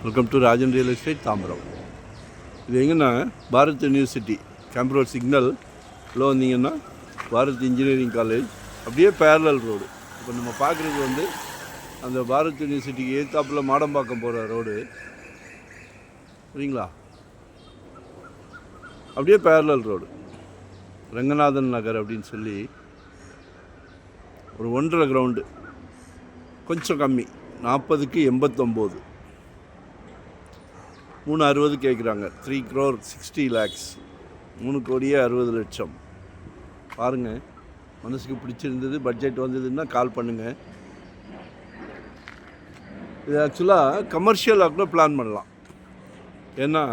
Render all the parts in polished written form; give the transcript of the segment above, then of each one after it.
Welcome to Rajan real estate Tambaram. இது எங்கன்னா Bharat university camp road சிக்னலில் வந்தீங்கன்னா பாரத் இன்ஜினியரிங் காலேஜ் அப்படியே பேரலல் ரோடு. இப்போ நம்ம பார்க்குறது வந்து அந்த பாரத் யூனிவர்சிட்டிக்கு ஏத்தாப்பில் மாடம்பாக்கம் போகிற ரோடு சரிங்களா. அப்படியே பேரலல் ரோடு ரங்கநாதன் நகர் அப்படின்னு சொல்லி ஒரு 1.5 கிரவுண்டு, கொஞ்சம் கம்மி 40க்கு 89, 360 கேட்குறாங்க. 3 crore 60 lakhs, 3,60,00,000. பாருங்கள், மனசுக்கு பிடிச்சிருந்தது, பட்ஜெட் வந்ததுன்னா கால் பண்ணுங்கள். இது ஆக்சுவலாக கமர்ஷியலாக கூட பிளான் பண்ணலாம். ஏன்னா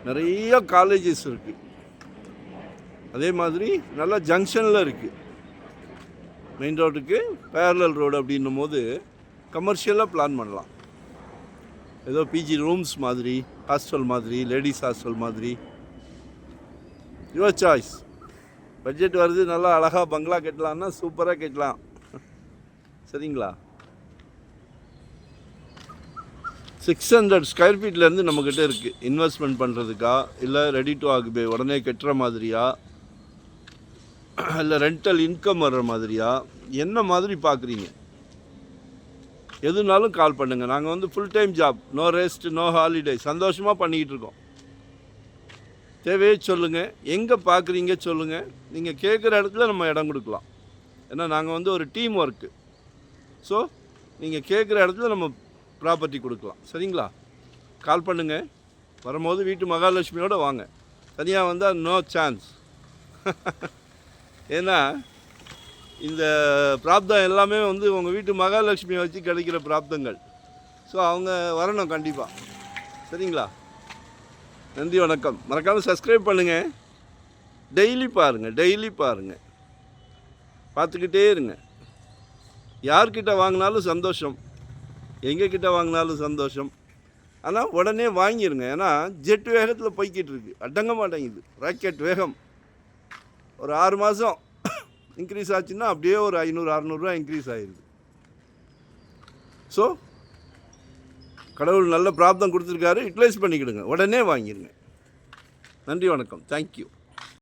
நிறைய காலேஜஸ் இருக்குது, அதே மாதிரி நல்லா ஜங்ஷனில் இருக்குது. மெயின் ரோட்டுக்கு பேரலல் ரோடு அப்படின்னும் போது கமர்ஷியலாக பிளான் பண்ணலாம். ஏதோ பிஜி ரூம்ஸ் மாதிரி, ஹாஸ்டல் மாதிரி, லேடிஸ் ஹாஸ்டல் மாதிரி, யுவர் சாய்ஸ். பட்ஜெட் வருது, நல்லா அழகாக பங்களா கட்டலான்னா சூப்பராக கட்டலாம். சரிங்களா. 600 ஸ்கொயர் ஃபீட்லேருந்து நம்மக்கிட்ட இருக்குது. இன்வெஸ்ட்மெண்ட் பண்ணுறதுக்கா, இல்லை ரெடி டு ஆக்குபை உடனே கட்டுற மாதிரியா, இல்லை ரெண்டல் இன்கம் வர்ற மாதிரியா, என்ன மாதிரி பார்க்குறீங்க, எதுனாலும் கால் பண்ணுங்கள். நாங்கள் வந்து full time job, no rest, no holiday, சந்தோஷமாக பண்ணிக்கிட்டு இருக்கோம். தேவையே சொல்லுங்கள், எங்கே பார்க்குறீங்க சொல்லுங்கள். நீங்கள் கேட்குற இடத்துல நம்ம இடம் கொடுக்கலாம். ஏன்னா நாங்கள் வந்து ஒரு டீம் ஒர்க்கு. ஸோ நீங்கள் கேட்குற இடத்துல நம்ம ப்ராப்பர்ட்டி கொடுக்கலாம். சரிங்களா. கால் பண்ணுங்கள். வரும்போது வீட்டு மகாலட்சுமியோடு வாங்க. தனியாக வந்தால் நோ சான்ஸ். ஏன்னா இந்த பிராப்தம் எல்லாமே வந்து உங்கள் வீட்டு மகாலட்சுமியை வச்சு கிடைக்கிற பிராப்தங்கள். ஸோ அவங்க வரணும் கண்டிப்பாக. சரிங்களா. நன்றி, வணக்கம். மறக்காமல் சப்ஸ்கிரைப் பண்ணுங்கள். டெய்லி பாருங்கள், பார்த்துக்கிட்டே இருங்க. யார்கிட்ட வாங்கினாலும் சந்தோஷம், எங்ககிட்ட வாங்கினாலும் சந்தோஷம். ஆனால் உடனே வாங்கிடுங்க. ஏன்னா ஜெட் வேகத்தில் போய்கிட்டு இருக்குது, அடங்க மாட்டேங்குது. ராக்கெட் வேகம். ஒரு 6 மாதம் இன்க்ரீஸ் ஆச்சுன்னா அப்படியே ஒரு 500-600 ரூபா இன்க்ரீஸ் ஆகிடுது. ஸோ கடவுள் நல்ல பிராப்தம் கொடுத்துருக்காரு, யூட்டிலைஸ் பண்ணிக்கிடுங்க, உடனே வாங்கிடுங்க. நன்றி, வணக்கம். தேங்க்யூ.